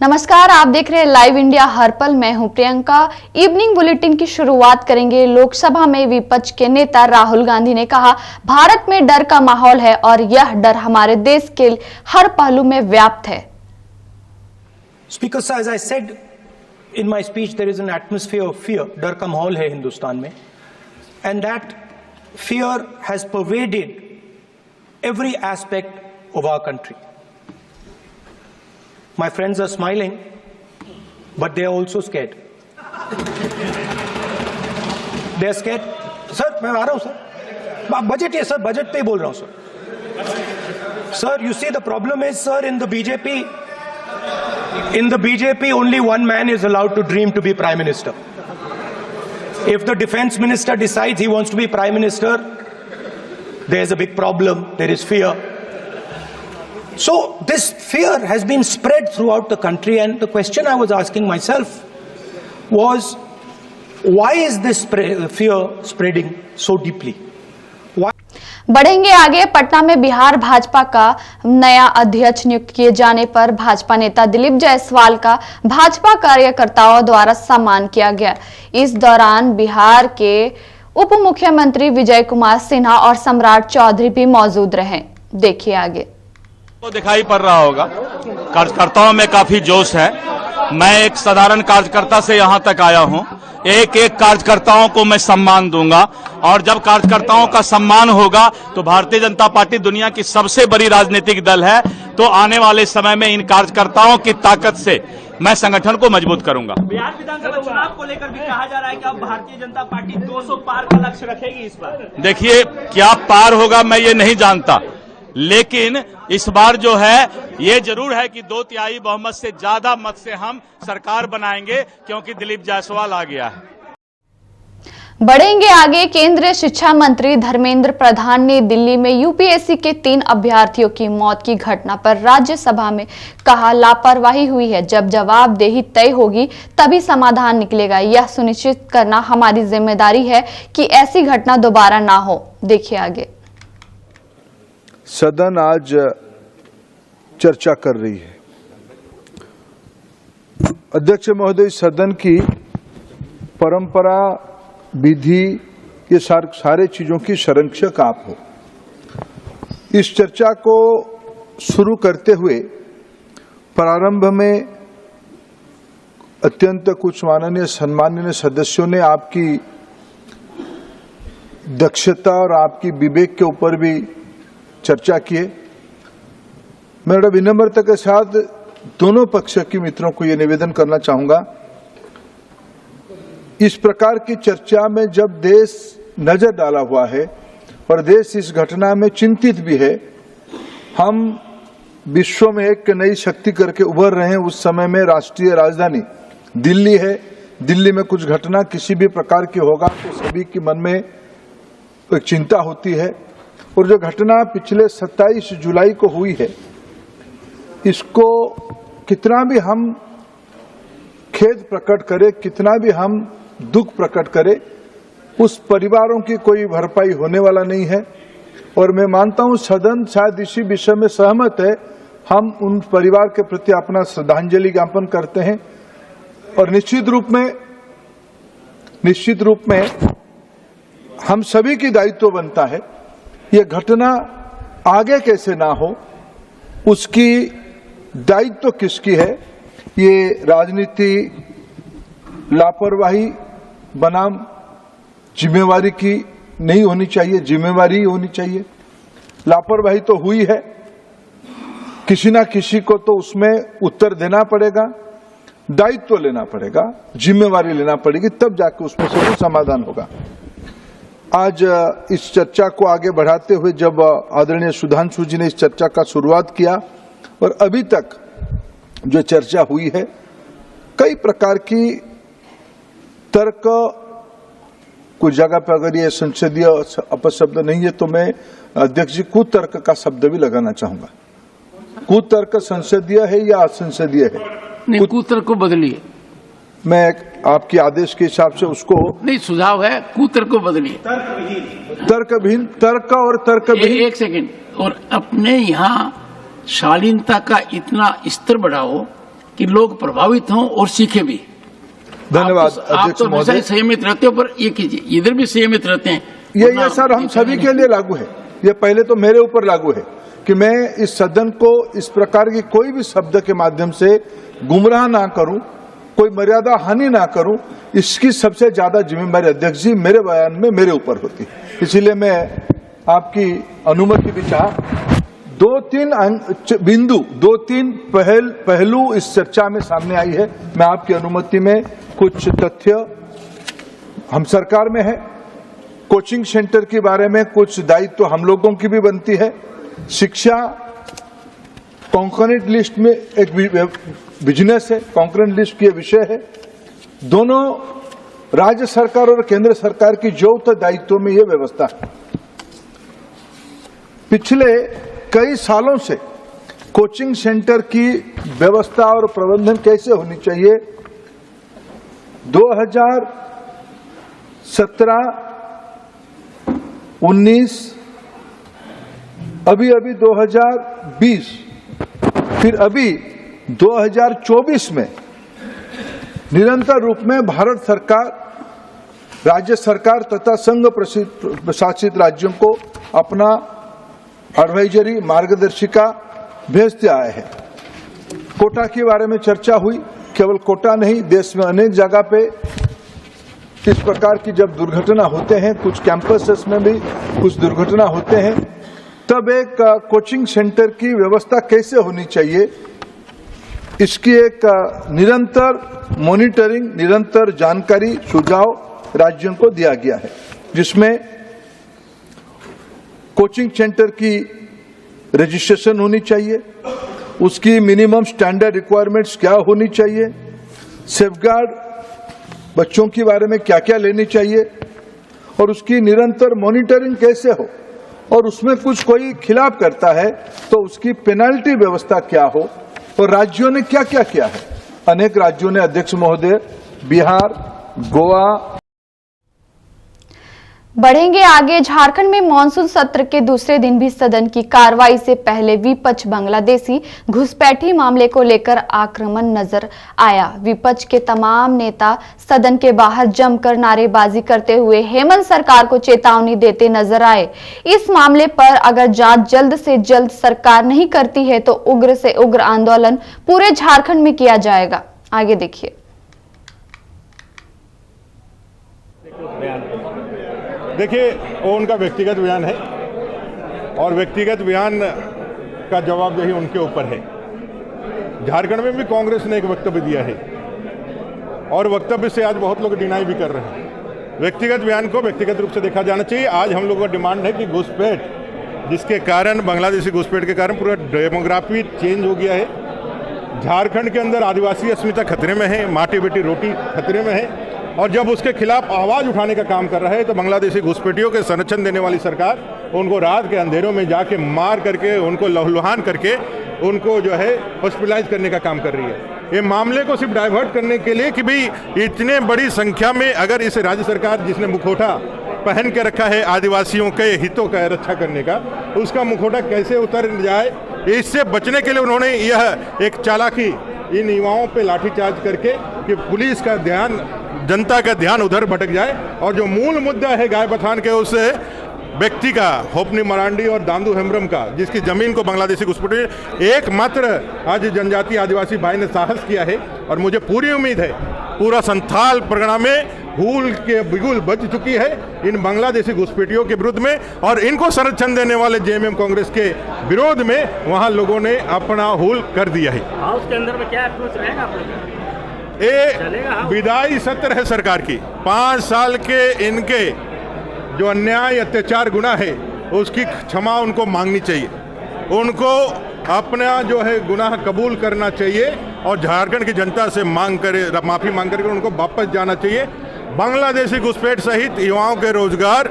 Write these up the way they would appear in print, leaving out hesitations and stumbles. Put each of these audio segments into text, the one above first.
नमस्कार, आप देख रहे हैं लाइव इंडिया हर पल। मैं हूं प्रियंका। इवनिंग बुलेटिन की शुरुआत करेंगे। लोकसभा में विपक्ष के नेता राहुल गांधी ने कहा, भारत में डर का माहौल है और यह डर हमारे देश के हर पहलू में व्याप्त है। स्पीकर साहब, as I said in my speech, there is an atmosphere of fear. डर का माहौल है हिंदुस्तान में, and that fear has pervaded every aspect of our country. My friends are smiling, but they are also scared. They are scared. Sir, मैं आ रहा हूं sir. Budget है sir, budget पे ही बोल रहा हूं sir. Sir, you see the problem is, sir, in the BJP, only one man is allowed to dream to be Prime Minister. If the Defense Minister decides he wants to be Prime Minister, there is a big problem. There is fear. So this fear has been spread throughout the country, and the question I was asking myself was, why is this fear spreading so deeply? बढ़ेंगे आगे। पटना में बिहार भाजपा का नया अध्यक्ष नियुक्त किए जाने पर भाजपा नेता दिलीप जायसवाल का भाजपा कार्यकर्ताओं द्वारा सम्मान किया गया। इस दौरान बिहार के उप मुख्यमंत्री विजय कुमार सिन्हा और सम्राट चौधरी भी मौजूद रहे। देखिए आगे। तो दिखाई पड़ रहा होगा, कार्यकर्ताओं में काफी जोश है। मैं एक साधारण कार्यकर्ता से यहां तक आया हूं। एक एक कार्यकर्ताओं को मैं सम्मान दूंगा, और जब कार्यकर्ताओं का सम्मान होगा तो भारतीय जनता पार्टी दुनिया की सबसे बड़ी राजनीतिक दल है। तो आने वाले समय में इन कार्यकर्ताओं की ताकत से मैं संगठन को मजबूत करूंगा। बिहार विधानसभा चुनाव को लेकर भी कहा जा रहा है कि अब भारतीय जनता पार्टी 200 पार का लक्ष्य रखेगी इस बार। देखिए, क्या पार होगा मैं ये नहीं जानता, लेकिन इस बार जो है ये जरूर है कि 2/3 बहुमत से ज्यादा मत से हम सरकार बनाएंगे, क्योंकि दिलीप जायसवाल आ गया है। बढ़ेंगे आगे। केंद्रीय शिक्षा मंत्री धर्मेंद्र प्रधान ने दिल्ली में यूपीएससी के 3 अभ्यर्थियों की मौत की घटना पर राज्यसभा में कहा, लापरवाही हुई है। जब जवाबदेही तय होगी तभी समाधान निकलेगा। यह सुनिश्चित करना हमारी जिम्मेदारी है कि ऐसी घटना दोबारा ना हो। देखिए आगे। सदन आज चर्चा कर रही है। अध्यक्ष महोदय, सदन की परंपरा, विधि, ये सारे चीजों की संरक्षक आप हो। इस चर्चा को शुरू करते हुए प्रारंभ में अत्यंत कुछ माननीय सम्माननीय सदस्यों ने आपकी दक्षता और आपकी विवेक के ऊपर भी चर्चा किए। मैं बड़ा विनम्रता के साथ दोनों पक्ष के मित्रों को यह निवेदन करना चाहूंगा, इस प्रकार की चर्चा में जब देश नजर डाला हुआ है और देश इस घटना में चिंतित भी है, हम विश्व में एक नई शक्ति करके उभर रहे हैं। उस समय में राष्ट्रीय राजधानी दिल्ली है। दिल्ली में कुछ घटना किसी भी प्रकार की होगा तो सभी के मन में एक चिंता होती है। और जो घटना पिछले 27 जुलाई को हुई है, इसको कितना भी हम खेद प्रकट करें, कितना भी हम दुख प्रकट करें, उस परिवारों की कोई भरपाई होने वाला नहीं है। और मैं मानता हूं सदन शायद इसी विषय में सहमत है। हम उन परिवार के प्रति अपना श्रद्धांजलि ज्ञापन करते हैं, और निश्चित रूप में हम सभी की दायित्व बनता है ये घटना आगे कैसे ना हो, उसकी दायित्व किसकी है। ये राजनीति लापरवाही बनाम जिम्मेवारी की नहीं होनी चाहिए, जिम्मेवारी होनी चाहिए। लापरवाही तो हुई है, किसी ना किसी को तो उसमें उत्तर देना पड़ेगा, दायित्व लेना पड़ेगा, जिम्मेवारी लेना पड़ेगी, तब जाके उसमें से समाधान होगा। आज इस चर्चा को आगे बढ़ाते हुए जब आदरणीय सुधांशु जी ने इस चर्चा का शुरुआत किया, और अभी तक जो चर्चा हुई है, कई प्रकार की तर्क, कुछ जगह पर अगर ये संसदीय अपशब्द नहीं है तो मैं अध्यक्ष जी कुतर्क का शब्द भी लगाना चाहूंगा। कुतर्क संसदीय है या असंसदीय है? नहीं, कुतर्क को बदलिए। मैं आपके आदेश के हिसाब से उसको नहीं, सुझाव है कुतर्क को बदलिए। तर्कहीन, तर्क और तर्कहीन। एक सेकंड। और अपने यहाँ शालीनता का इतना स्तर बढ़ाओ कि लोग प्रभावित हों और सीखे भी। धन्यवाद आप अध्यक्ष तो हमेशा महोदय। ही संयमित रहते हो, पर ये कीजिए, इधर भी संयमित रहते हैं। ये सर हम सभी के लिए लागू है। ये पहले तो मेरे ऊपर लागू है कि मैं इस सदन को इस प्रकार की कोई भी शब्द के माध्यम से गुमराह ना करूं, कोई मर्यादा हानि ना करूं। इसकी सबसे ज्यादा जिम्मेदारी अध्यक्ष जी मेरे बयान में मेरे ऊपर होती है। इसीलिए मैं आपकी अनुमति भी चाह, दो तीन पहलू इस चर्चा में सामने आई है। मैं आपकी अनुमति में कुछ तथ्य, हम सरकार में है, कोचिंग सेंटर के बारे में कुछ दायित्व तो हम लोगों की भी बनती है। शिक्षा कॉन्करेंट लिस्ट में एक बिजनेस है, कॉन्करेंट लिस्ट की विषय है। दोनों राज्य सरकार और केंद्र सरकार की यौथ दायित्व में यह व्यवस्था है। पिछले कई सालों से कोचिंग सेंटर की व्यवस्था और प्रबंधन कैसे होनी चाहिए, 2017, 19, अभी 2020, फिर अभी 2024 में निरंतर रूप में भारत सरकार, राज्य सरकार तथा संघ प्रशासित राज्यों को अपना एडवाइजरी मार्गदर्शिका भेजते आए हैं। कोटा के बारे में चर्चा हुई। केवल कोटा नहीं, देश में अनेक जगह पे इस प्रकार की जब दुर्घटना होते हैं, कुछ कैंपसेस में भी कुछ दुर्घटना होते हैं, तब एक कोचिंग सेंटर की व्यवस्था कैसे होनी चाहिए, इसकी एक निरंतर मॉनिटरिंग, निरंतर जानकारी, सुझाव राज्यों को दिया गया है, जिसमें कोचिंग सेंटर की रजिस्ट्रेशन होनी चाहिए, उसकी मिनिमम स्टैंडर्ड रिक्वायरमेंट्स क्या होनी चाहिए, सेफगार्ड बच्चों के बारे में क्या क्या लेनी चाहिए, और उसकी निरंतर मॉनिटरिंग कैसे हो, और उसमें कुछ कोई खिलाफ करता है तो उसकी पेनल्टी व्यवस्था क्या हो, और राज्यों ने क्या क्या किया है। अनेक राज्यों ने, अध्यक्ष महोदय, बिहार, गोवा। बढ़ेंगे आगे। झारखंड में मानसून सत्र के दूसरे दिन भी सदन की कार्रवाई से पहले विपक्ष बांग्लादेशी घुसपैठी मामले को लेकर आक्रामक नजर आया। विपक्ष के तमाम नेता सदन के बाहर जमकर नारेबाजी करते हुए हेमंत सरकार को चेतावनी देते नजर आए। इस मामले पर अगर जांच जल्द से जल्द सरकार नहीं करती है तो उग्र से उग्र आंदोलन पूरे झारखंड में किया जाएगा। आगे देखिए। देखिए, वो उनका व्यक्तिगत बयान है और व्यक्तिगत बयान का जवाबदेही उनके ऊपर है। झारखंड में भी कांग्रेस ने एक वक्तव्य दिया है और वक्तव्य से आज बहुत लोग डिनाई भी कर रहे हैं। व्यक्तिगत बयान को व्यक्तिगत रूप से देखा जाना चाहिए। आज हम लोगों का डिमांड है कि घुसपैठ, जिसके कारण बांग्लादेशी घुसपैठ के कारण पूरा डेमोग्राफी चेंज हो गया है। झारखंड के अंदर आदिवासी अस्मिता खतरे में है, माटी बेटी रोटी खतरे में है, और जब उसके खिलाफ आवाज़ उठाने का काम कर रहा है तो बांग्लादेशी घुसपैठियों के संरक्षण देने वाली सरकार उनको रात के अंधेरों में जाके मार करके, उनको लहूलुहान करके, उनको जो है हॉस्पिटलाइज करने का काम कर रही है। ये मामले को सिर्फ डाइवर्ट करने के लिए कि भाई इतने बड़ी संख्या में अगर इस राज्य सरकार जिसने मुखौटा पहन के रखा है आदिवासियों के हितों का रक्षा करने का, उसका मुखौटा कैसे उतर जाए, इससे बचने के लिए उन्होंने यह एक चालाकी इन युवाओं पे लाठीचार्ज करके कि पुलिस का ध्यान, जनता का ध्यान उधर भटक जाए और जो मूल मुद्दा है गाय बथान के उस व्यक्ति का, होपनी मरांडी और दांदू हेम्ब्रम का, जिसकी जमीन को बांग्लादेशी घुसपैठी एकमात्र आज जनजातीय आदिवासी भाई ने साहस किया है। और मुझे पूरी उम्मीद है पूरा संथाल परगना में हूल के बिगुल बज चुकी है इन बांग्लादेशी घुसपैठियों के विरुद्ध में, और इनको संरक्षण देने वाले जेएमएम कांग्रेस के विरोध में वहां लोगों ने अपना हूल कर दिया है। हाउस के अंदर में क्या अप्रोच रहेगा आप लोगों का? ये विदाई सत्र है सरकार की। 5 साल के इनके जो अन्याय अत्याचार गुनाह है उसकी क्षमा उनको मांगनी चाहिए, उनको अपना जो है गुनाह कबूल करना चाहिए और झारखंड की जनता से माफ़ी मांग करके उनको वापस जाना चाहिए। बांग्लादेशी घुसपैठ सहित युवाओं के रोजगार,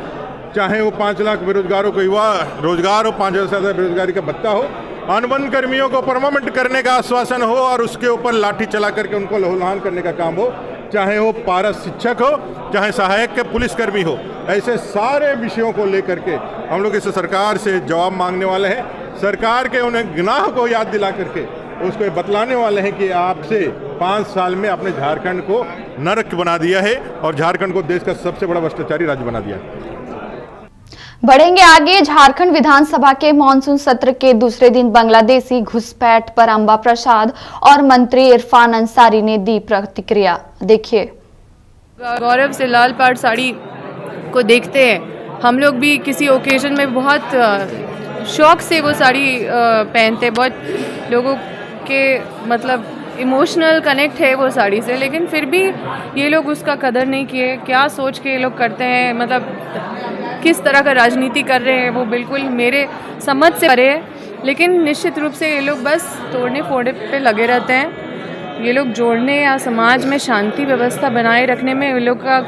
चाहे वो 5 लाख बेरोजगारों को युवा रोजगार हो, 5,000 से ज़्यादा बेरोजगारी का भत्ता हो, अनुबंध कर्मियों को परमानेंट करने का आश्वासन हो और उसके ऊपर लाठी चला करके उनको लहूलुहान करने का काम हो, चाहे वो पारा शिक्षक हो, चाहे सहायक के पुलिसकर्मी हो, ऐसे सारे विषयों को लेकर के हम लोग इस सरकार से जवाब मांगने वाले हैं। सरकार के उन्हें गुनाह को याद दिला करके उसको ये बतलाने वाले हैं कि आपसे 5 साल में अपने झारखंड को नरक बना दिया है और झारखंड को देश का सबसे बड़ा भ्रष्टाचारी राज्य बना दिया है। बढ़ेंगे आगे। झारखंड विधानसभा के मानसून सत्र के दूसरे दिन बांग्लादेशी घुसपैठ पर अंबा प्रसाद और मंत्री इरफान अंसारी ने दी प्रतिक्रिया। देखिए। गौरव से लाल पाड़ साड़ी को देखते हैं हम लोग भी किसी ओकेजन में बहुत शौक से वो साड़ी पहनते, बहुत लोगों के मतलब इमोशनल कनेक्ट है वो साड़ी से, लेकिन फिर भी ये लोग उसका कदर नहीं किए। क्या सोच के ये लोग करते हैं, मतलब किस तरह का राजनीति कर रहे हैं वो बिल्कुल मेरे समझ से परे है। लेकिन निश्चित रूप से ये लोग बस तोड़ने फोड़ने पे लगे रहते हैं। ये लोग जोड़ने या समाज में शांति व्यवस्था बनाए रखने में ये लोग का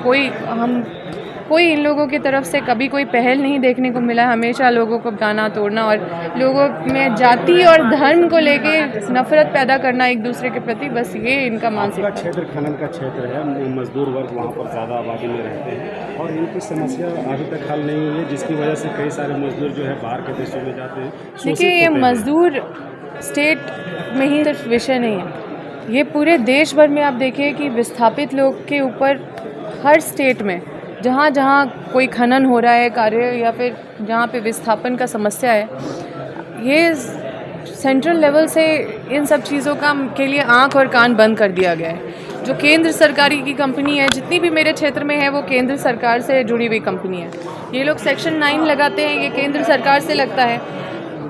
कोई इन लोगों की तरफ से कभी कोई पहल नहीं देखने को मिला। हमेशा लोगों को गाना तोड़ना और लोगों में जाति और धर्म को लेके नफरत पैदा करना एक दूसरे के प्रति, बस ये इनका मानसिकता। क्षेत्र खनन का क्षेत्र है, मजदूर वर्ग वहाँ पर ज़्यादा आबादी में रहते हैं और इनकी समस्या अभी तक हल नहीं हुई है, जिसकी वजह से कई सारे मजदूर जो है बाहर के देशों में जाते हैं। देखिए, ये मजदूर स्टेट में ही सिर्फ विषय नहीं है, ये पूरे देश भर में आप देखिए कि विस्थापित लोग के ऊपर हर स्टेट में जहाँ जहाँ कोई खनन हो रहा है कार्य या फिर जहाँ पे विस्थापन का समस्या है, ये सेंट्रल लेवल से इन सब चीज़ों का के लिए आंख और कान बंद कर दिया गया है। जो केंद्र सरकारी की कंपनी है, जितनी भी मेरे क्षेत्र में है वो केंद्र सरकार से जुड़ी हुई कंपनी है। ये लोग सेक्शन 9 लगाते हैं, ये केंद्र सरकार से लगता है,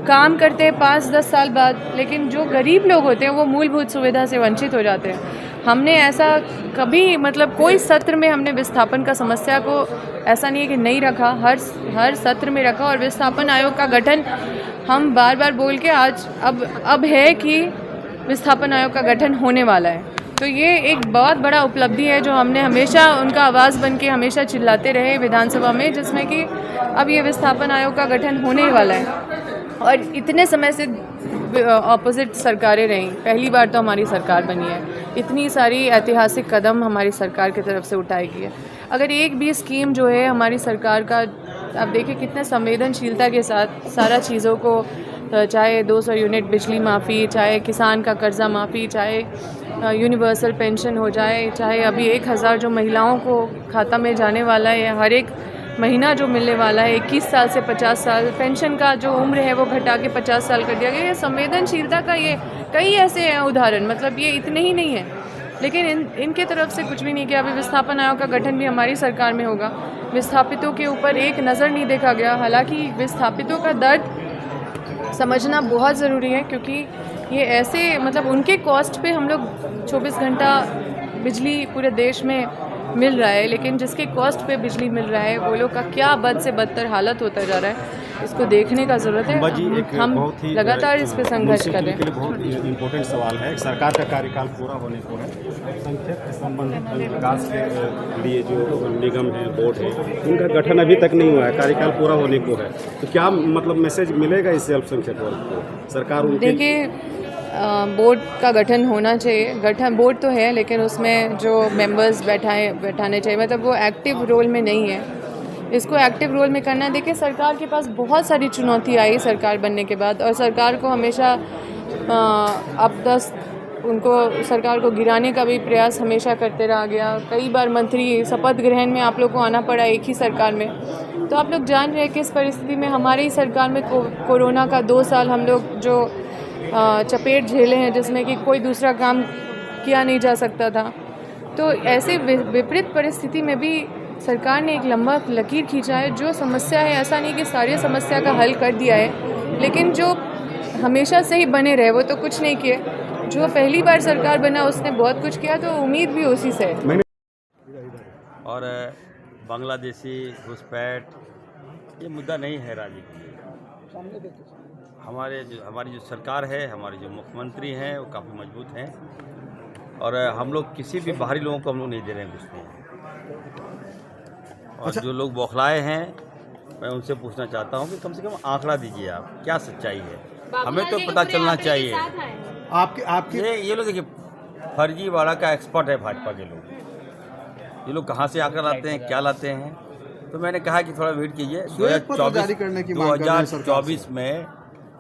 काम करते हैं 5-10 साल बाद, लेकिन जो गरीब लोग होते हैं वो मूलभूत सुविधा से वंचित हो जाते हैं। हमने ऐसा कभी मतलब कोई सत्र में हमने विस्थापन का समस्या को ऐसा नहीं है कि नहीं रखा, हर सत्र में रखा। और विस्थापन आयोग का गठन हम बार बार बोल के आज अब है कि विस्थापन आयोग का गठन होने वाला है। तो ये एक बहुत बड़ा उपलब्धि है जो हमने हमेशा उनका आवाज़ बन के हमेशा चिल्लाते रहे विधानसभा में, जिसमें कि अब ये विस्थापन आयोग का गठन होने वाला है। और इतने समय से ऑपोजिट सरकारें रहीं, पहली बार तो हमारी सरकार बनी है। इतनी सारी ऐतिहासिक कदम हमारी सरकार की तरफ से उठाई गई है। अगर एक भी स्कीम जो है हमारी सरकार का, आप देखिए कितने संवेदनशीलता के साथ सारा चीज़ों को, चाहे 200 यूनिट बिजली माफ़ी, चाहे किसान का कर्जा माफ़ी, चाहे यूनिवर्सल पेंशन हो जाए, चाहे अभी 1000 जो महिलाओं को खाता में जाने वाला है, हर एक महीना जो मिलने वाला है, 21 साल से 50 साल, पेंशन का जो उम्र है वो घटा के 50 साल कर दिया गया। ये संवेदनशीलता का ये कई ऐसे हैं उदाहरण, मतलब ये इतने ही नहीं हैं, लेकिन इनके तरफ से कुछ भी नहीं किया। अभी विस्थापन आयोग का गठन भी हमारी सरकार में होगा। विस्थापितों के ऊपर एक नज़र नहीं देखा गया, हालांकि विस्थापितों का दर्द समझना बहुत ज़रूरी है, क्योंकि ये ऐसे मतलब उनके कॉस्ट पे हम लोग 24 घंटा बिजली पूरे देश में मिल रहा है, लेकिन जिसके कॉस्ट पे बिजली मिल रहा है वो लोग का क्या बद से बदतर हालत होता जा रहा है, इसको देखने का ज़रूरत है। हम लगातार इस पे संघर्ष कर रहे हैं। बहुत इम्पोर्टेंट सवाल है, सरकार का कार्यकाल पूरा होने को है, संख्यक के संबंधित विकास के लिए जो निगम है, बोर्ड है, उनका गठन अभी तक नहीं हुआ है, कार्यकाल पूरा होने को है, तो क्या मतलब मैसेज मिलेगा इससे अल्पसंख्यक वर्ग को? सरकार देखिए, बोर्ड का गठन होना चाहिए। बोर्ड तो है, लेकिन उसमें जो मेंबर्स बैठाने चाहिए, मतलब वो एक्टिव रोल में नहीं है। इसको एक्टिव रोल में करना, देखिए सरकार के पास बहुत सारी चुनौती आई सरकार बनने के बाद, और सरकार को हमेशा उनको सरकार को गिराने का भी प्रयास हमेशा करते रहा गया। कई बार मंत्री शपथ ग्रहण में आप लोग को आना पड़ा एक ही सरकार में, तो आप लोग जान रहे हैं किस परिस्थिति में हमारी ही सरकार में कोरोना का 2 साल हम लोग जो चपेट झेले हैं, जिसमें कि कोई दूसरा काम किया नहीं जा सकता था। तो ऐसे विपरीत परिस्थिति में भी सरकार ने एक लंबा लकीर खींचा है। जो समस्या है, ऐसा नहीं कि सारी समस्या का हल कर दिया है, लेकिन जो हमेशा से ही बने रहे वो तो कुछ नहीं किए। जो पहली बार सरकार बना उसने बहुत कुछ किया, तो उम्मीद भी उसी से है। और बांग्लादेशी घुसपैठ ये मुद्दा नहीं है राज्य के लिए। हमारी जो सरकार है, हमारे जो मुख्यमंत्री हैं वो काफ़ी मजबूत हैं, और हम लोग किसी भी बाहरी लोगों को हम लोग नहीं दे रहे हैं घुसने। और जो लोग बौखलाए हैं, मैं उनसे पूछना चाहता हूं कि कम से कम आंकड़ा दीजिए, आप क्या सच्चाई है, हमें तो पता चलना चाहिए। आपके ये लोग देखिए, फर्जीवाड़ा का एक्सपर्ट है भाजपा के लोग। ये लोग कहाँ से आंकड़ा लाते हैं, क्या लाते हैं, तो मैंने कहा कि थोड़ा वेट कीजिए। 2024 में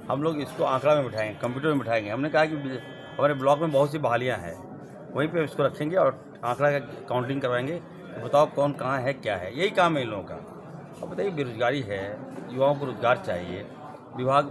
हम लोग इसको आंकड़ा में बिठाएंगे, कंप्यूटर में बिठाएंगे। हमने कहा कि हमारे ब्लॉक में बहुत सी बहालियाँ हैं, वहीं पे इसको रखेंगे और आंकड़ा का काउंटिंग करवाएंगे, तो बताओ कौन कहाँ है, क्या है। यही काम है इन लोगों का। अब बताइए, बेरोजगारी है, युवाओं को रोजगार चाहिए, विभाग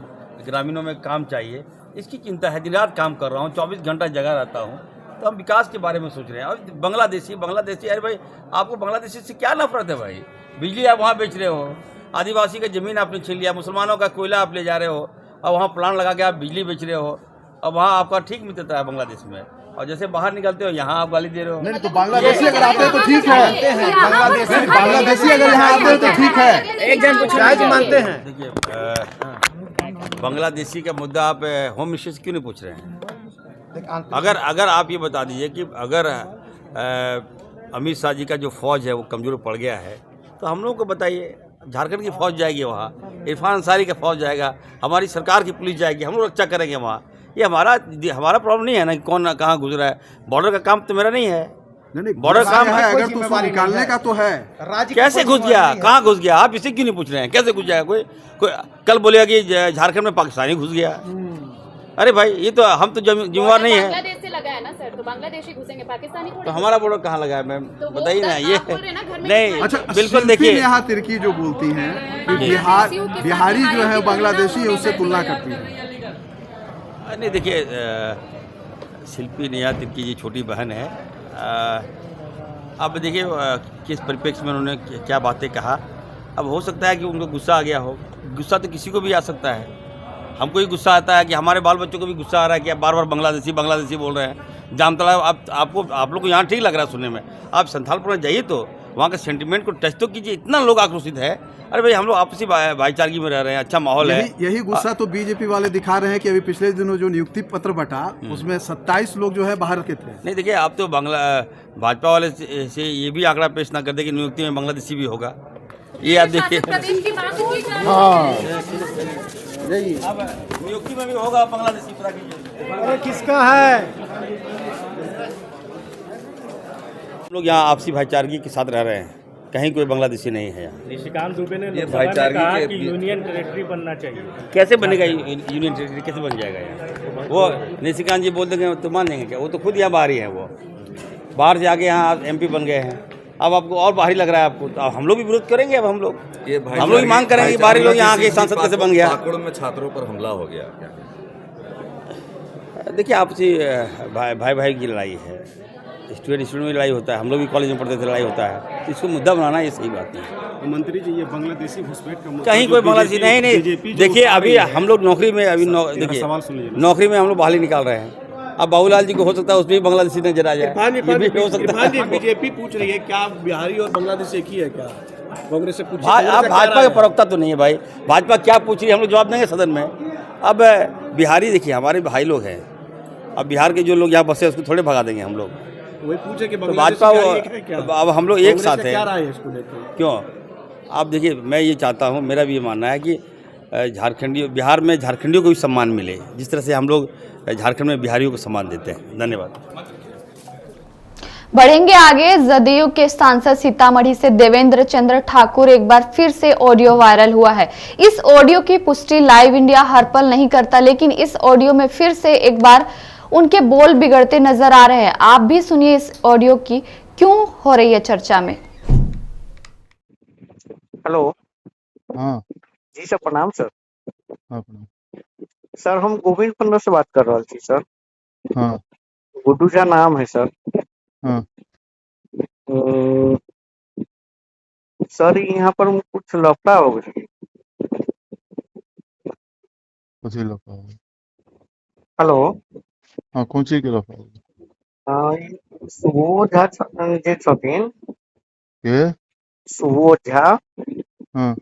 ग्रामीणों में काम चाहिए, इसकी चिंता है। दिन रात काम कर रहा हूँ, 24 घंटा जगह रहता हूँ, तो हम विकास के बारे में सोच रहे हैं। और बांग्लादेशी, अरे भाई आपको बांग्लादेशी से क्या नफरत है भाई? बिजली आप वहाँ बेच रहे हो, आदिवासी का ज़मीन आपने छीन लिया, मुसलमानों का कोयला आप ले जा रहे हो, और वहाँ प्लांट लगा के आप बिजली बेच रहे हो, और वहाँ आपका ठीक मित्रता है बांग्लादेश में, और जैसे बाहर निकलते हो यहाँ आप गाली दे रहे हो। नहीं तो बांग्लादेशी अगर आते हैं तो ठीक है, बांग्लादेशी अगर यहाँ आते हैं तो ठीक है, एक जन कुछ मानते हैं। देखिए, बांग्लादेशी का मुद्दा आप होम मिनिस्टर से क्यों नहीं पूछ रहे हैं? अगर आप ये बता दीजिए कि अगर अमित शाह जी का जो फौज है वो कमजोर पड़ गया है, तो हम लोगों को बताइए, झारखंड की फौज जाएगी वहाँ, इरफान अंसारी का फौज जाएगा, हमारी सरकार की पुलिस जाएगी, हम लोग रक्षा करेंगे वहाँ। ये हमारा प्रॉब्लम नहीं है ना कि कौन कहाँ गुजरा है। बॉर्डर का काम तो मेरा नहीं है, बॉर्डर काम है, अगर तो उसको निकालने का तो है। कैसे घुस गया, कहाँ घुस गया, आप इसे क्यों नहीं पूछ रहे हैं? कैसे घुस जाएगा? कोई कल बोलेगा कि झारखंड में पाकिस्तानी घुस गया। अरे भाई, ये तो हम तो जिम्मेवार नहीं है। बांग्लादेश से लगा है ना सर, तो बांग्लादेशी घुसेंगे, पाकिस्तानी तो हमारा बॉर्डर कहाँ लगा है मैम? तो बताइए ना। ये नहीं, अच्छा, बिल्कुल देखिए, यहाँ तिरकी जो बोलती हैं कि बिहारी जो है बांग्लादेशी है, उससे तुलना करती है। नहीं देखिए, शिल्पी नेहा तिर्की जी छोटी बहन है। अब देखिए किस परिप्रेक्ष्य में उन्होंने क्या बातें कहा। अब हो सकता है कि उनको गुस्सा आ गया हो, गुस्सा तो किसी को भी आ सकता है। हमको ही गुस्सा आता है कि हमारे बाल बच्चों को भी गुस्सा आ रहा है कि आप बार बार बांग्लादेशी बोल रहे हैं। जामतला आप लोग को यहाँ ठीक लग रहा है सुनने में, आप संथालपुर में जाइए तो वहाँ के सेंटिमेंट को टच तो कीजिए। इतना लोग आक्रोशित है। अरे भाई, हम लोग आपसी भाईचारगी में रह रहे हैं, अच्छा माहौल है। यही गुस्सा तो बीजेपी वाले दिखा रहे हैं कि अभी पिछले दिनों जो नियुक्ति पत्र बटा उसमें 27 लोग जो है बाहर के थे। नहीं देखिए, आप तो भाजपा वाले से ये भी आंकड़ा पेश ना कर दे कि नियुक्ति में बांग्लादेशी भी होगा। ये आप देखिए, अब नियुक्ति में भी होगा बांग्लादेशी। पता कीजिए अरे किसका है? हम लोग यहाँ आपसी भाईचारगी के साथ रह रहे हैं, कहीं कोई बांग्लादेशी नहीं है यहाँ। निशिकांत दुबे ने लोकसभा में कहा कि यूनियन टेरिटरी बनना चाहिए। कैसे बनेगा यूनियन टेरिटरी? कैसे बन जाएगा यहाँ? वो निशिकांत जी बोल देंगे तो मान लेंगे क्या? वो तो खुद यहाँ बाहरी है, वो बाहर से आके यहाँ MP बन गए हैं। अब आपको और बाहरी लग रहा है आपको, तो अब हम लोग भी विरोध करेंगे। अब हम लोग ही मांग करेंगे, बाहरी लोग यहाँ के सांसद कैसे बन गया? पाकुड़ में छात्रों पर हमला हो गया। देखिए, आपसी भाई की लड़ाई है, स्टूडेंट में लड़ाई होता है, हम लोग भी कॉलेज में पढ़ते थे, लड़ाई होता है। इसको मुद्दा बनाना ये सही बात नहीं। मंत्री जी, ये बांग्लादेशी घुसपैठ का कहीं कोई बांग्लादेशी नहीं। देखिए, अभी हम लोग नौकरी में देखिए नौकरी में हम लोग बहाली निकाल रहे हैं। अब बाबूलाल जी को हो सकता है उसमें भी बांग्लादेशी नजर आ जाए, ये भी हो सकता है। बीजेपी पूछ रही है क्या बिहारी और बांग्लादेश एक ही है क्या? कांग्रेस से पूछ। आप भाजपा के प्रवक्ता तो नहीं है भाई, भाजपा क्या पूछ रही है हम लोग जवाब देंगे सदन में। अब बिहारी देखिए हमारे भाई लोग हैं, अब बिहार के जो लोग यहाँ बसे उसको थोड़े भगा देंगे हम लोग। वही पूछे कि भाजपा अब हम लोग एक साथ हैं। क्यों? आप देखिए, मैं ये चाहता हूँ, मेरा भी ये मानना है कि बिहार में झारखंडियों को भी सम्मान मिले, जिस तरह से हम लोग झारखंड में बिहारियों को सम्मान देते हैं। धन्यवाद। बढ़ेंगे आगे। जदयू के सांसद सीतामढ़ी से देवेंद्र चंद्र ठाकुर एक बार फिर से ऑडियो वायरल हुआ है। इस ऑडियो की पुष्टि लाइव इंडिया हर पल नहीं करता, लेकिन इस ऑडियो में फिर से एक बार उनके बोल बिगड़ते नजर आ रहे हैं। आप भी सुनिए इस ऑडियो की क्यों हो रही है चर्चा में। हेलो। हाँ जी सर, प्रणाम सर। हाँ प्रणाम। सर, हम गोविंद पन्ना से बात कर रहे थे सर। हाँ गुड्डू झा नाम है सर। हाँ। सर, यहाँ पर कुछ लफड़ा हो गई। कुछ ही लफड़ा हो गया। हेलो। हाँ, कौन सी के लफड़ा हो गया? सुबोध झा जे छथिन, के? सुबोध झा, हाँ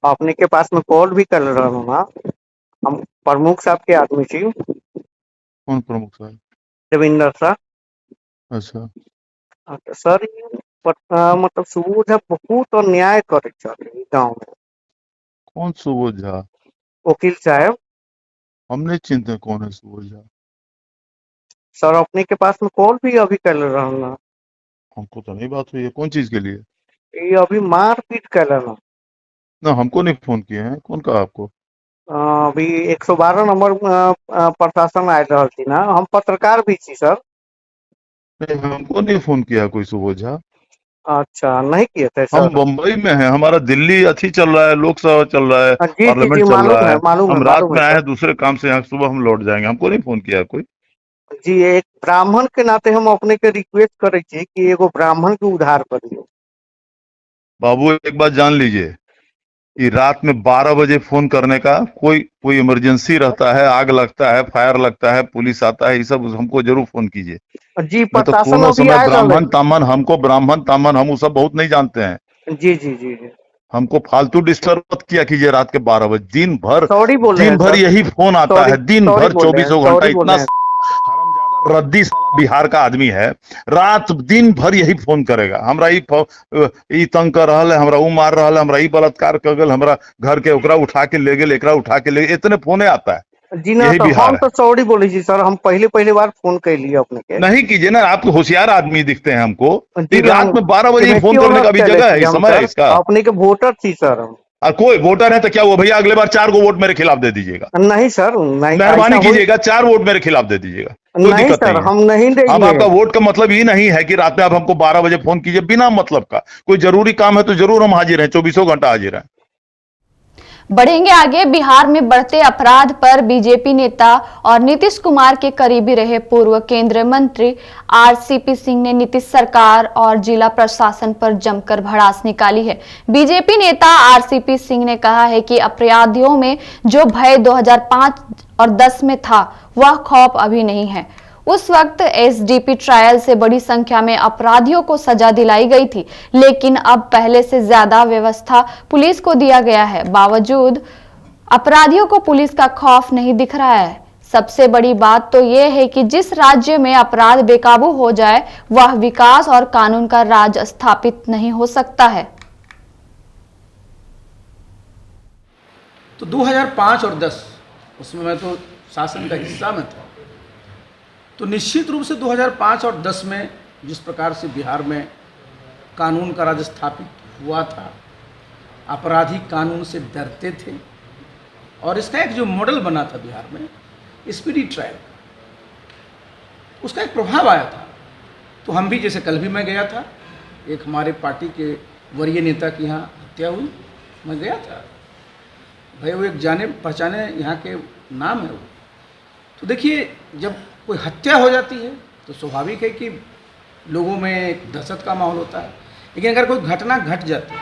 अपने के पास में कॉल भी कर रहा हूँ ना। हम प्रमुख साहब के आदमी छी। कौन प्रमुख साहब? देवेंद्र साहब। अच्छा। तो सर, मतलब सुबोध झा बहुत अन्याय करे चले गाँव में। कौन सुबोध झा? वकील साहब। हमने चिंता कौन है सुबोध झा? सर, अपने के पास में कॉल भी अभी कर रहा हूँ ना। हमको तो नहीं बात हुई है। कौन चीज के लिए? ये अभी मारपीट कर रहा ना, हमको नहीं फोन किए हैं। कौन कहा आपको? अभी 112 नंबर प्रशासन आयल रहल थी ना, हम पत्रकार भी थी सर। नहीं, हमको नहीं फोन किया कोई सुबोध झा। अच्छा, नहीं किए थे हम सर? बम्बई में हैं, हमारा दिल्ली अच्छी चल रहा है, लोकसभा चल रहा है, जी जी पार्लियामेंट जी, चल मालूम रहा है, है। मालूम है, हम रात मालूम में है आए सर। हैं दूसरे काम से, यहाँ सुबह हम लौट जाएंगे। हमको नहीं फोन किया कोई। जी, एक ब्राह्मण के नाते हम अपने के रिक्वेस्ट करे छी कि एगो ब्राह्मण के उद्धार करियो। बाबू एक बात जान लीजिए कि रात में 12 बजे फोन करने का कोई इमरजेंसी रहता है, आग लगता है, फायर लगता है, पुलिस आता है, ये सब हमको जरूर फोन कीजिए। जी, नहीं तो प्रशासन कोनो अभी समय आयल ब्राह्मण रहले। तामन, हमको ब्राह्मण तामन हम वो सब बहुत नहीं जानते हैं। जी जी जी जी, हमको फालतू डिस्टर्ब मत किया कीजिए रात के 12 बजे। सॉरी बोल रहे दिन हैं भर सर। यही फोन आता सॉरी है, दिन सॉरी भर बोल रहे हैं, 24 घंटा। सॉरी बोल इतना रहे हैं। हरामजादा रद्दी साला बिहार का आदमी है, रात दिन भर यही फोन करेगा। हमरा ई तंग कर रहा है, हमरा ऊ मार रहा है, हमरा ई बलात्कार कर गल, हमरा घर के ओकरा उठा के ले गेल, एकरा उठा के ले गेल, इतने फोने आता है। जी ना, यही तो बिहार हम है। तो सॉरी बोले छी सर, हम पहले बार फोन कर लिए अपने के। नहीं कीजिए ना, आप होशियार आदमी दिखते हैं हमको। जी, रात में 12 बजे ही फोन करने का भी जगह है, हम समय है सर इसका। अपने के वोटर थी सर हम। और कोई वोटर है तो क्या हुआ भैया, अगले बार 4 वोट मेरे खिलाफ दे दीजिएगा। नहीं सर, नहीं, मेहरबानी ऐसा कीजिएगा, 4 वोट मेरे खिलाफ दे दीजिएगा, कोई नहीं दिक्कत सर, नहीं है। हम नहीं अब देंगे। आपका वोट का मतलब ये नहीं है कि रात में आप हमको 12 बजे फोन कीजिए बिना मतलब का। कोई जरूरी काम है तो जरूर हम हाजिर हैं, 24 घंटा हाजिर हैं। बढ़ेंगे आगे। बिहार में बढ़ते अपराध पर बीजेपी नेता और नीतीश कुमार के करीबी रहे पूर्व केंद्रीय मंत्री आरसीपी सिंह ने नीतीश सरकार और जिला प्रशासन पर जमकर भड़ास निकाली है। बीजेपी नेता आरसीपी सिंह ने कहा है कि अपराधियों में जो भय 2005 और 10 में था, वह खौफ अभी नहीं है। उस वक्त एसडीपी ट्रायल से बड़ी संख्या में अपराधियों को सजा दिलाई गई थी, लेकिन अब पहले से ज्यादा व्यवस्था पुलिस को दिया गया है। बावजूद अपराधियों को पुलिस का खौफ नहीं दिख रहा है। सबसे बड़ी बात तो यह है कि जिस राज्य में अपराध बेकाबू हो जाए, वह विकास और कानून का राज स्थापित नहीं हो सकता है। तो 2005 और 10 उसमें मैं तो शासन का हिस्सा में था, तो निश्चित रूप से 2005 और 10 में जिस प्रकार से बिहार में कानून का राज स्थापित हुआ था, अपराधी कानून से डरते थे, और इसका एक जो मॉडल बना था बिहार में स्पीडी ट्रायल, उसका एक प्रभाव आया था। तो हम भी, जैसे कल भी मैं गया था, एक हमारे पार्टी के वरीय नेता की यहाँ हत्या हुई, मैं गया था भाई, वो एक जाने पहचाने यहाँ के नाम है वो। तो देखिए, जब कोई हत्या हो जाती है तो स्वाभाविक है कि लोगों में एक दहशत का माहौल होता है, लेकिन अगर कोई घटना घट जाती है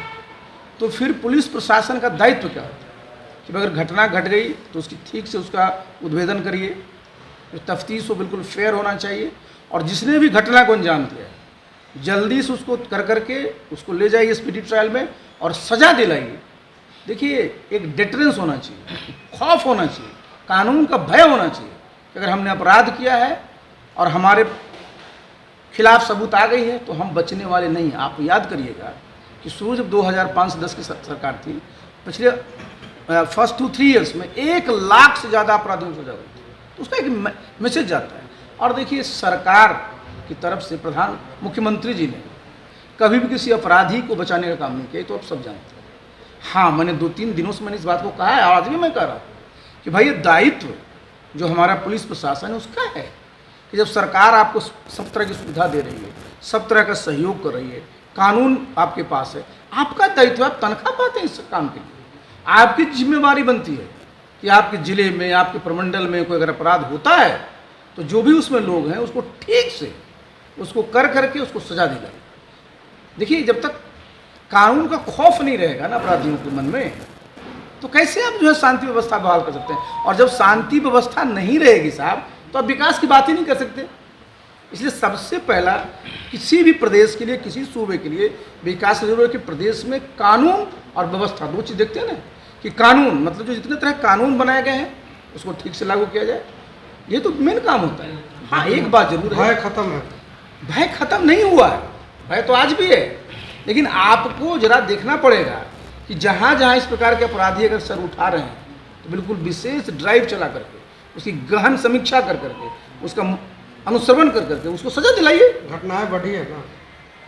तो फिर पुलिस प्रशासन का दायित्व क्या होता है कि अगर घटना घट गई तो उसकी ठीक से उसका उद्भेदन करिए, जो तफ्तीश हो बिल्कुल फेयर होना चाहिए, और जिसने भी घटना को अंजाम दिया जल्दी से उसको कर करके उसको ले जाइए स्पीडी ट्रायल में और सज़ा दिलाइए। देखिए, एक डिटरेंस होना चाहिए, खौफ होना चाहिए, कानून का भय होना चाहिए कि अगर हमने अपराध किया है और हमारे खिलाफ सबूत आ गई है तो हम बचने वाले नहीं। आप याद करिएगा कि शुरू जब 2005 से 10 की सरकार थी, पिछले फर्स्ट 2-3 ईयर्स में 1 लाख से ज़्यादा अपराधियों को सजा हुई थी। तो उसका एक मैसेज जाता है। और देखिए, सरकार की तरफ से प्रधान मुख्यमंत्री जी ने कभी भी किसी अपराधी को बचाने का काम नहीं किया, तो आप सब जानते हैं। हाँ, मैंने 2-3 दिनों से मैंने इस बात को कहा है, आज भी मैं कह रहा हूँ कि भाई, ये दायित्व जो हमारा पुलिस प्रशासन है उसका है कि जब सरकार आपको सब तरह की सुविधा दे रही है, सब तरह का सहयोग कर रही है, कानून आपके पास है, आपका दायित्व, आप तनख्वाह पाते हैं इस काम के लिए, आपकी जिम्मेवारी बनती है कि आपके ज़िले में, आपके प्रमंडल में कोई अगर अपराध होता है तो जो भी उसमें लोग हैं उसको ठीक से उसको कर करके उसको सजा दिलाई। देखिए, जब तक कानून का खौफ नहीं रहेगा ना अपराधियों के मन में, तो कैसे आप जो है शांति व्यवस्था बहाल कर सकते हैं। और जब शांति व्यवस्था नहीं रहेगी साहब, तो आप विकास की बात ही नहीं कर सकते। इसलिए सबसे पहला किसी भी प्रदेश के लिए, किसी सूबे के लिए विकास जरूर है कि प्रदेश में कानून और व्यवस्था, 2 चीज़ देखते हैं ना, कि कानून मतलब जो जितने तरह कानून बनाए गए हैं उसको ठीक से लागू किया जाए, ये तो मेन काम होता है। हाँ, एक बात जरूर है, भय खत्म है। भय खत्म नहीं हुआ है, भय तो आज भी है, लेकिन आपको जरा देखना पड़ेगा कि जहाँ जहाँ इस प्रकार के अपराधी अगर सर उठा रहे हैं तो बिल्कुल विशेष ड्राइव चला करके, उसकी गहन समीक्षा कर करके, उसका अनुश्रवण कर करके उसको सजा दिलाइए। घटनाएं बढ़ी है ना,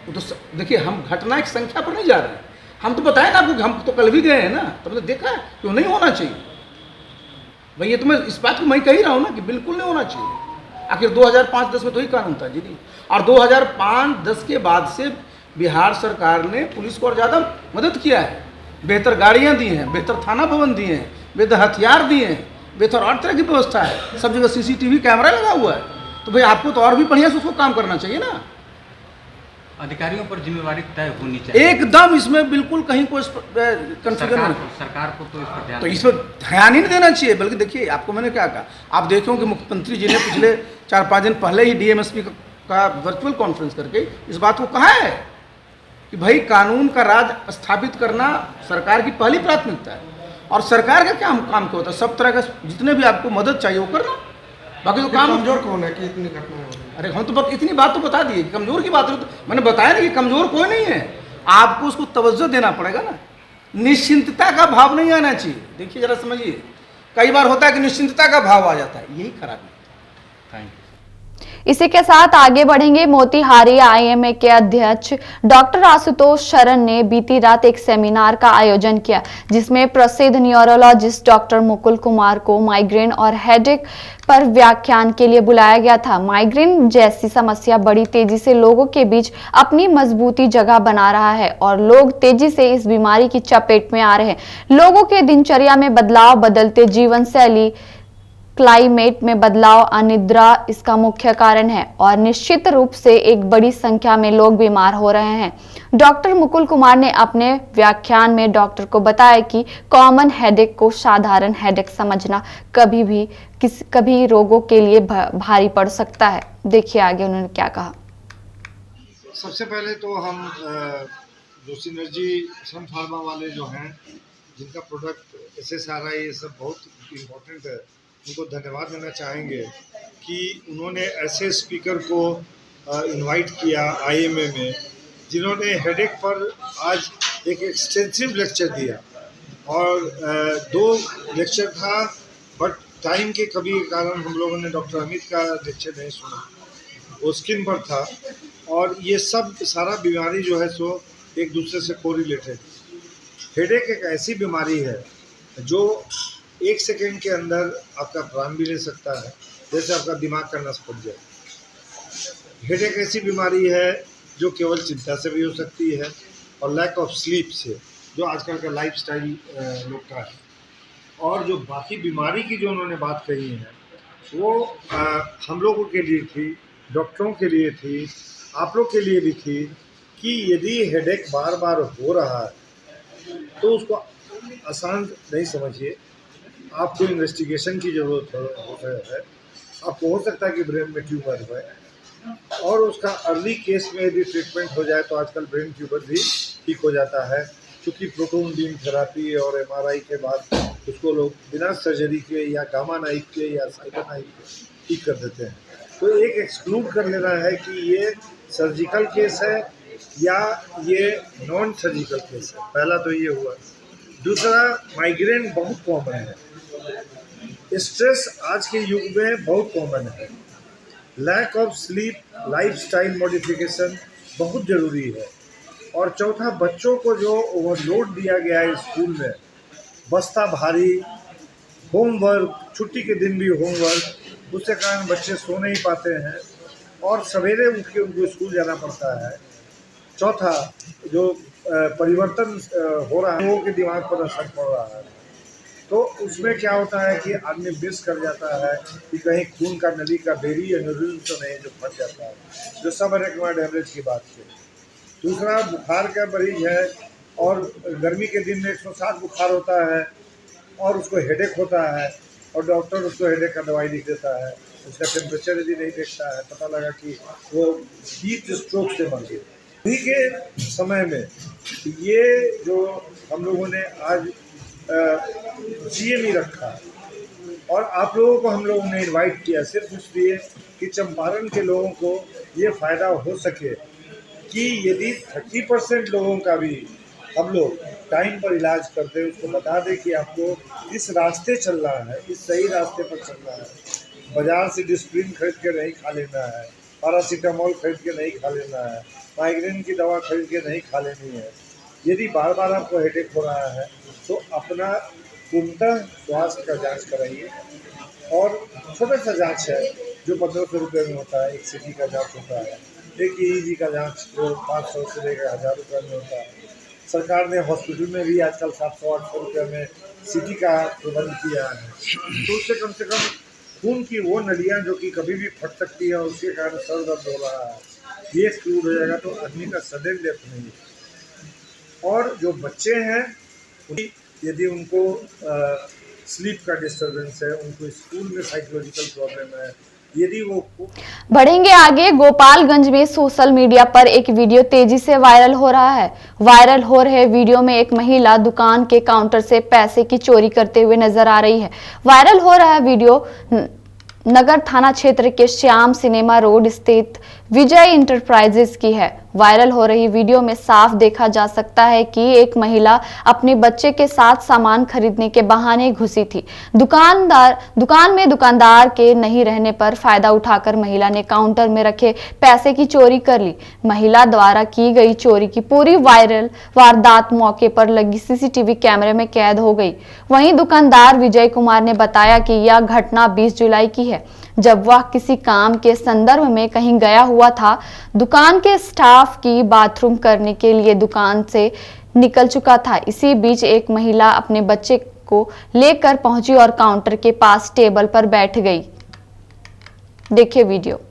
वो तो देखिए, हम घटना की संख्या पर नहीं जा रहे हैं, हम तो बताएं ना आपको, हम तो कल भी गए हैं ना, तो हमने देखा है क्यों नहीं होना चाहिए। भाई ये तो मैं इस बात को मैं कह ही रहा हूँ ना कि बिल्कुल नहीं होना चाहिए। आखिर 2005-10 में तो ही कानून था जी नहीं, और 2005-10 के बाद से बिहार सरकार ने पुलिस को और ज़्यादा मदद किया है। बेहतर गाड़ियाँ दी हैं, बेहतर थाना भवन दिए हैं, बेहतर हथियार दिए हैं, बेहतर और तरह की व्यवस्था है, सब जगह CCTV कैमरा लगा हुआ है। तो भाई आपको तो और भी बढ़िया से उसको काम करना चाहिए ना। अधिकारियों पर जिम्मेवारी तय होनी चाहिए एकदम, इसमें बिल्कुल कहीं कोई कंफ्यूजन नहीं। सरकार को तो इस पर ध्यान तो इस पर ध्यान ही नहीं देना चाहिए। बल्कि देखिए, आपको मैंने क्या कहा, आप देखो कि मुख्यमंत्री जी ने पिछले 4-5 दिन पहले ही DMSP का वर्चुअल कॉन्फ्रेंस करके इस बात को कहा है कि भाई कानून का राज स्थापित करना सरकार की पहली प्राथमिकता है। और सरकार का क्या काम क्या होता है, सब तरह का जितने भी आपको मदद चाहिए वो करना। बाकी तो काम कमजोर कौन है कि इतनी घटना हो रही है? अरे हम तो बस इतनी बात तो बता दिए, कमजोर की बात तो मैंने बताया ना कि कमजोर कोई नहीं है। आपको उसको तवज्जो देना पड़ेगा ना, निश्चिंतता का भाव नहीं आना चाहिए। देखिए जरा समझिए, कई बार होता है कि निश्चिंतता का भाव आ जाता है, यही खराबी है। Thank you. इसी के साथ आगे बढ़ेंगे। मोतिहारी IMA के अध्यक्ष डॉक्टर आशुतोष शरण ने बीती रात एक सेमिनार का आयोजन किया, जिसमें प्रसिद्ध न्यूरोलॉजिस्ट डॉक्टर मुकुल कुमार को माइग्रेन और हेडेक पर व्याख्यान के लिए बुलाया गया था। माइग्रेन जैसी समस्या बड़ी तेजी से लोगों के बीच अपनी मजबूती जगह बना रहा है और लोग तेजी से इस बीमारी की चपेट में आ रहे हैं। लोगों के दिनचर्या में बदलाव, बदलते जीवन शैली, क्लाइमेट में बदलाव, अनिद्रा इसका मुख्य कारण है और निश्चित रूप से एक बड़ी संख्या में लोग बीमार हो रहे हैं। डॉक्टर मुकुल कुमार ने अपने व्याख्यान में डॉक्टर को बताया कि कॉमन हेडेक को साधारण हेडेक समझना कभी रोगों के लिए भारी पड़ सकता है। देखिए आगे उन्होंने क्या कहा। सबसे पहले तो हम जो सिनर्जी सन फार्मा वाले जो हैं, जिनका प्रोडक्ट SSRI ये सब बहुत इम्पोर्टेंट है, उनको धन्यवाद देना चाहेंगे कि उन्होंने ऐसे स्पीकर को इनवाइट किया IMA में, जिन्होंने हेडेक पर आज एक एक्सटेंसिव लेक्चर दिया। और 2 लेक्चर था, बट टाइम के कमी के कारण हम लोगों ने डॉक्टर अमित का लेक्चर नहीं सुना, वो स्किन पर था। और ये सब सारा बीमारी जो है सो एक दूसरे से कोरिलेटेड। हेडेक एक ऐसी बीमारी है जो 1 सेकेंड के अंदर आपका प्राण भी ले सकता है, जैसे आपका दिमाग का नस फट जाए। हेडेक ऐसी बीमारी है जो केवल चिंता से भी हो सकती है और लैक ऑफ स्लीप से, जो आजकल का लाइफस्टाइल लोग का है। और जो बाकी बीमारी की जो उन्होंने बात कही है वो हम लोगों के लिए थी, डॉक्टरों के लिए थी, आप लोग के लिए भी थी, कि यदि हेडेक बार बार हो रहा है तो उसको आसान नहीं समझिए। आपको इन्वेस्टिगेशन की ज़रूरत है। आपको हो सकता है कि ब्रेन में ट्यूमर है, और उसका अर्ली केस में यदि ट्रीटमेंट हो जाए तो आजकल ब्रेन ट्यूमर भी ठीक हो जाता है, क्योंकि प्रोटोन बीम थेरापी और MRI के बाद उसको लोग बिना सर्जरी के या गामा नाइफ के या साइबर नाइफ के ठीक कर देते हैं। तो एक एक्सक्लूड कर लेना है कि ये सर्जिकल केस है या ये नॉन सर्जिकल केस है। पहला तो ये हुआ। दूसरा, माइग्रेन बहुत कॉमन है, स्ट्रेस आज के युग में बहुत कॉमन है, lack of sleep, lifestyle modification बहुत ज़रूरी है। और चौथा, बच्चों को जो ओवरलोड दिया गया है स्कूल में, बस्ता भारी, होमवर्क, छुट्टी के दिन भी होमवर्क, उसके कारण बच्चे सो नहीं पाते हैं और सवेरे उठ के उनको स्कूल जाना पड़ता है। चौथा, जो परिवर्तन हो रहा है, लोगों के दिमाग पर असर पड़ रहा है, तो उसमें क्या होता है कि आदमी मिस कर जाता है कि कहीं खून का नली का बेरी एन्यूरिज्म तो नहीं जो फट जाता है, जो सब रिकवर्ड एवरेज की बात है। दूसरा, बुखार का मरीज है और गर्मी के दिन में 160 बुखार होता है और उसको हेडेक होता है और डॉक्टर उसको हेडेक का दवाई लिख देता है, उसका टेम्परेचर यदि नहीं देखता है, पता लगा कि वो हीट स्ट्रोक से मर गए। अभी के समय में ये जो हम लोगों ने आज GME रखा और आप लोगों को हम लोगों ने इनवाइट किया सिर्फ इसलिए कि चंपारण के लोगों को ये फ़ायदा हो सके कि यदि 30% लोगों का भी हम लोग टाइम पर इलाज करते हैं, उसको बता दें कि आपको इस रास्ते चलना है, इस सही रास्ते पर चलना है। बाज़ार से डिस्प्रिन खरीद के नहीं खा लेना है, पैरासीटामोल खरीद के नहीं खा लेना है, माइग्रेन की दवा खरीद के नहीं खा लेनी है। यदि बार बार आपको हेडेक हो रहा है तो अपना पूर्णतः स्वास्थ्य का जांच कराइए। और छोटा सा जांच है जो 1500 रुपये में होता है, एक सीटी का जांच होता है, एक ईईजी का जांच जो 500 से लेकर 1000 रुपये में होता है। सरकार ने हॉस्पिटल में भी आजकल 700-800 रुपये में सीटी का प्रबंध किया है। तो उससे कम से कम खून की वो नलियाँ जो कि कभी भी फट सकती है और उसके कारण सर दर्द हो रहा है, ये एक्सक्लूड हो जाएगा तो आदमी का सडन डेथ नहीं है। और जो बच्चे हैं यदि उनको स्लीप का डिस्टर्बेंस है, उनको स्कूल में साइकोलॉजिकल प्रॉब्लम है, यदि वो बढ़ेंगे आगे। गोपालगंज में सोशल मीडिया पर एक वीडियो तेजी से वायरल हो रहा है। वायरल हो रहे वीडियो में एक महिला दुकान के काउंटर से पैसे की चोरी करते हुए नजर आ रही है। वायरल हो रहा वीडियो नगर थाना क्षेत्र के श्याम सिनेमा रोड स्थित विजय इंटरप्राइजेस की है। वायरल हो रही वीडियो में साफ देखा जा सकता है कि एक महिला अपने बच्चे के साथ सामान खरीदने के बहाने घुसी थी। दुकान में दुकानदार के नहीं रहने पर फायदा उठाकर महिला ने काउंटर में रखे पैसे की चोरी कर ली। महिला द्वारा की गई चोरी की पूरी वायरल वारदात मौके पर लगी सीसीटीवी कैमरे में कैद हो गई। वहीं दुकानदार विजय कुमार ने बताया कि यह घटना 20 जुलाई की है, जब वह किसी काम के संदर्भ में कहीं गया हुआ था। दुकान के स्टाफ की बाथरूम करने के लिए दुकान से निकल चुका था। इसी बीच एक महिला अपने बच्चे को लेकर पहुंची और काउंटर के पास टेबल पर बैठ गई। देखिए वीडियो।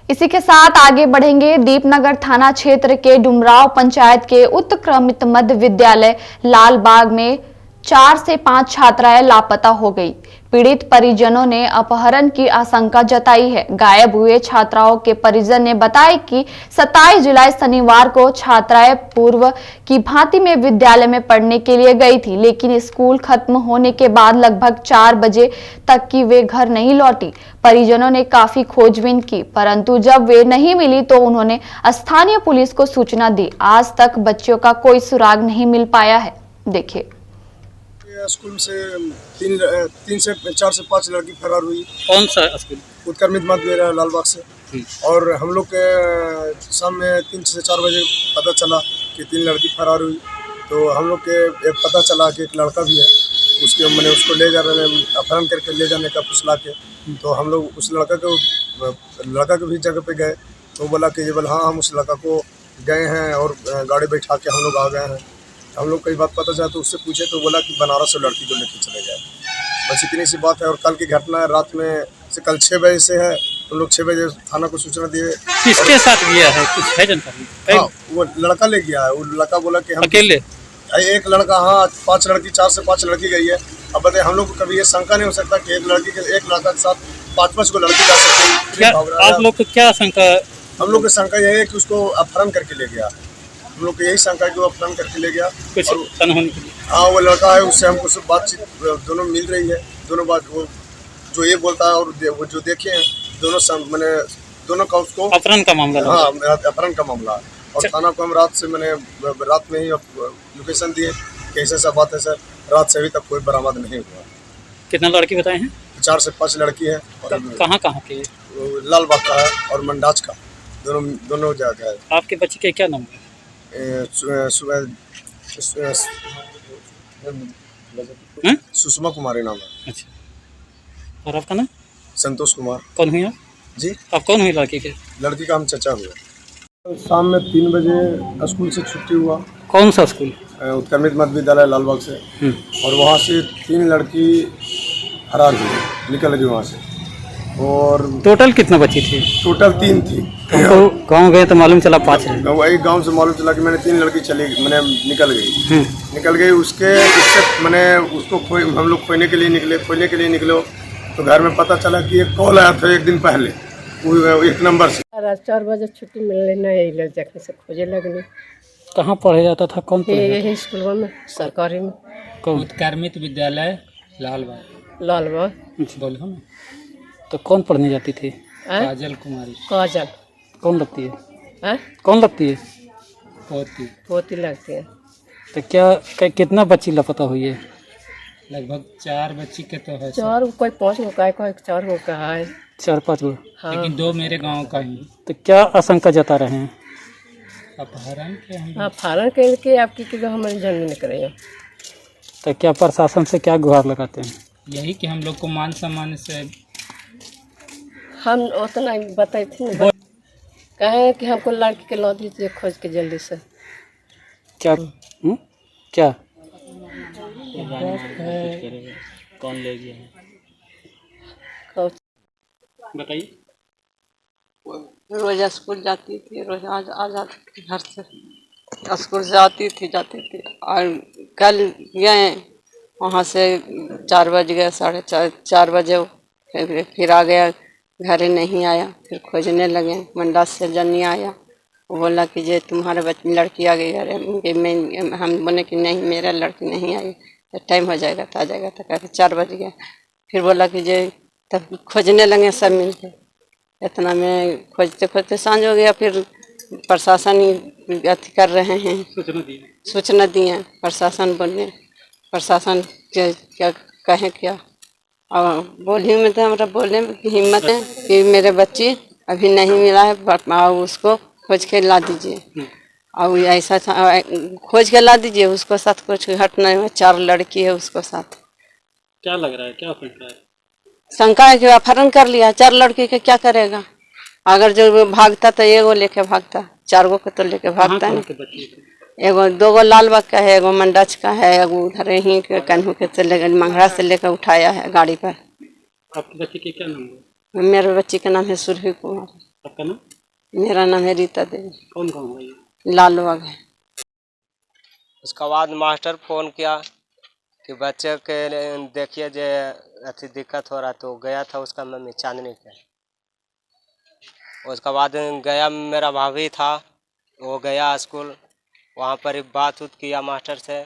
इसी के साथ आगे बढ़ेंगे। दीपनगर थाना क्षेत्र के डुमराव पंचायत के उत्क्रमित मध्य विद्यालय लालबाग में 4 से 5 छात्राएं लापता हो गई। पीड़ित परिजनों ने अपहरण की आशंका जताई है। गायब हुए छात्राओं के परिजन ने बताया कि 27 जुलाई शनिवार को छात्राएं पूर्व की भांति में विद्यालय में पढ़ने के लिए गई थी, लेकिन स्कूल खत्म होने के बाद लगभग 4 बजे तक की वे घर नहीं लौटी। परिजनों ने काफी खोजबीन की, परंतु जब वे नहीं मिली तो उन्होंने स्थानीय पुलिस को सूचना दी। आज तक बच्चियों का कोई सुराग नहीं मिल पाया है। देखिए। स्कूल से 3 से 4 से 5 लड़की फरार हुई। कौन सा स्कूल? उत्क्रमित मध्य लालबाग से। और हम लोग के शाम में 3 से 4 बजे पता चला कि 3 लड़की फरार हुई। तो हम लोग के एक पता चला कि एक लड़का भी है, उसके मैंने उसको ले जा रहे अपहरण करके ले जाने का फुसला के। तो हम लोग उस लड़का के भी जगह पे गए तो बोला कि बोला हाँ हम उस लड़का को गए हैं और गाड़ी बैठा के हम लोग आ गए हैं। हम लोग कई बात पता चला तो उससे पूछे तो बोला कि बनारस से लड़की को लेकर चले गए। बस इतनी सी बात है। और कल की घटना है, रात में से कल 6 बजे से है। हम लोग 6 बजे थाना को सूचना दिए। किसके साथ गया है, कुछ है जानकारी? हाँ, वो लड़का ले गया है। वो लड़का बोला कि हम अकेले एक लड़का, हाँ 5 लड़की 4 से 5 लड़की गई है। अब बताइए हम लोग को कभी ये शंका नहीं हो सकता कि एक लड़का के साथ 5-5 को लड़की जा सकती है। आप लोग को क्या शंका? हम लोग की शंका यह है कि उसको अपहरण करके ले गया। हम लोग को यही शंका है कि वो अपहरण करके ले गया। कुछ अनहोनी के लिए। हाँ, वो लड़का है, उससे हमको सब बातचीत दोनों मिल रही है। दोनों बात वो जो ये बोलता है और वो जो देखे हैं मैंने दोनों का उसको अपहरण का मामला। हाँ, अपहरण का मामला है। और थाना को हम रात में ही लोकेशन दिए कि ऐसा बात है सर। रात से अभी तक कोई बरामद नहीं हुआ। कितना लड़की बताए हैं? 4 से 5 लड़की है। और कहाँ की? लालबाग का है और मंडाज का, दोनों जगह है। आपके बच्चे के क्या नाम है? सुषमा कुमारी नाम है। अच्छा, और आपका नाम? संतोष कुमार। कौन हुई आप? जी, आप कौन हुई लड़की के? लड़की का हम चचा हुआ। शाम में 3 बजे स्कूल से छुट्टी हुआ। कौन सा स्कूल? उत्क्रमित मध्य विद्यालय लालबाग से। और वहाँ से 3 लड़की फरार हुई, निकल गई वहाँ से। और टोटल कितना बची थी? टोटल 3 थी। तो गाँव गए तो मालूम चला 5 है। वही गांव से मालूम चला कि मैंने 3 लड़की निकल गई। उससे मैंने उसको हम लोग खोने के लिए निकले तो घर में पता चला कि एक कॉल आया था 1 दिन पहले 1 नंबर से। रात 4 बजे छुट्टी मिलने नहीं लग जाने से खोजे लगने। कहाँ पढ़े जाता था? कौन यही स्कूल में, सरकारी में। उत्क्रमित विद्यालय लालबाग। बोलो ना। तो कौन पढ़ने जाती थी? काजल कुमारी। काजल कौन लगती है? कौन लगती है? पोती लगती है। तो क्या कितना बच्ची लापता हुई है? लगभग 4 बच्ची के तो है। 4 कोई 5 गो का है, कोई 4 गो का है। 4-5 गो। हाँ। लेकिन 2 मेरे गांव का ही। तो क्या आशंका जता रहे हैं? अपहरण के हम अपहरण करके आपकी कि हमारी जन्म नहीं करेगा। तो क्या प्रशासन से क्या गुहार लगाते हैं? यही कि हम लोग को मान सम्मान से हम उतना बताए थे ना, कहे कि हमको लड़की के लौ दीजिए खोज के जल्दी से। क्या क्या कौन ले गया है बताइए। रोज स्कूल जाती थी, रोज आ जाती थी घर से, स्कूल से जाती थी और कल गए वहाँ से 4 बज गए, 4:30 बजे फिर आ गया, घर नहीं आया। फिर खोजने लगे, मंडास से जनी आया, वो बोला कि ये तुम्हारे लड़की आ गई। अरे हम बोले कि नहीं मेरा लड़की नहीं आई, तो टाइम हो जाएगा तो आ जाएगा। तो कहते 4 बज गया। फिर बोला कि ये तब खोजने लगे सब मिलकर। इतना में खोजते खोजते सांझ हो गया। फिर प्रशासन अथी कर रहे हैं, सूचना दिए। प्रशासन बोले, प्रशासन क्या कहें क्या। और बोली में तो हमारा बोलने की हिम्मत है कि मेरे बच्ची अभी नहीं मिला है, और उसको खोज के ला दीजिए। और ऐसा खोज के ला दीजिए, उसको साथ कुछ घटना में 4 लड़की है उसको साथ। क्या लग रहा है, क्या शंका है? शंका है कि अपहरण कर लिया। 4 लड़की के क्या करेगा? अगर जो भागता तो एगो लेके भागता, 4 गो को तो लेके भागता नहीं। एगो 2 गो लालबाग का है, एगो मंडाच का है, एगो उधर ही के कन्हू के से लेकर मंगरा से लेकर उठाया है गाड़ी पर। आपके बच्चे के क्या नाम है? मेरे बच्ची का नाम है सुरभि कुमार। आपका नाम? मेरा नाम है रीता देवी। कौन कौन है? लालबाग है। उसके बाद मास्टर फोन किया कि बच्चे के देखिए जो अथी दिक्कत हो रहा, तो गया था उसका मम्मी चांदनी के। उसके बाद गया मेरा भाभी था, वो गया स्कूल, वहाँ पर एक बात किया मास्टर से,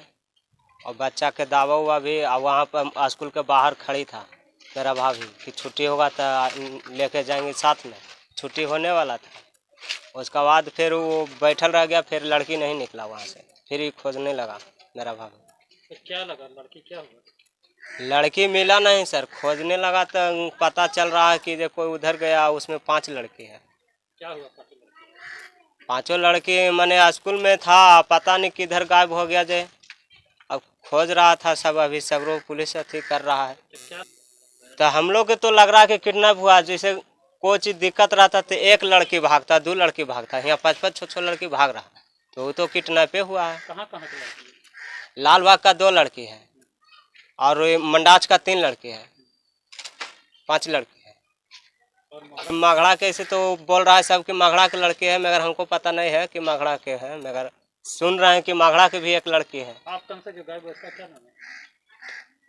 और बच्चा के दावा हुआ भी। और वहाँ पर स्कूल के बाहर खड़ी था मेरा भाभी कि छुट्टी होगा तो लेके जाएंगे साथ में। छुट्टी होने वाला था। उसके बाद फिर वो बैठल रह गया, फिर लड़की नहीं निकला वहाँ से। फिर ही खोजने लगा मेरा भाभी। तो क्या लगा, लड़की क्या हुआ? लड़की मिला नहीं सर, खोजने लगा तो पता चल रहा है कि जो कोई उधर गया, उसमें 5 लड़की है। क्या हुआ? 5 लड़की मैंने स्कूल में था, पता नहीं किधर गायब हो गया जे। अब खोज रहा था सब, अभी सब लोग पुलिस अथी कर रहा है। तो हम लोग के तो लग रहा है कि किडनैप हुआ। जैसे कोई चीज दिक्कत रहता तो 1 लड़की भागता, 2 लड़की भागता, यहाँ 5-5, 6-6 लड़की भाग रहा, तो वो तो किडनैपे हुआ है। कहाँ कहाँ की लड़की? लालबाग का 2 लड़की है, और मंडाच का 3 लड़की है, 5 लड़की है। मगड़ा के ऐसे तो बोल रहा है सब कि मगड़ा के लड़के हैं, मगर हमको पता नहीं है कि मगड़ा के हैं, मगर सुन रहे हैं कि मगड़ा के भी 1 लड़की है। आप कौन सा जो गायब है उसका क्या नाम है?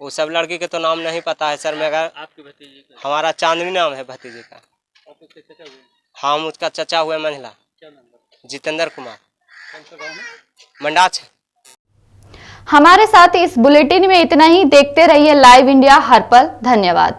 वो सब लड़की के तो नाम नहीं पता है सर, मगर आपकी भतीजी का? हमारा चांदनी नाम है भतीजी का। आप उसके चचा हुए? हम उसका चचा हुए महिला। क्या नाम है? जितेंद्र कुमार। कौन सा गाँव है? मंडाच है। हमारे साथ इस बुलेटिन में इतना ही। देखते रहिए लाइव इंडिया हर पल। धन्यवाद।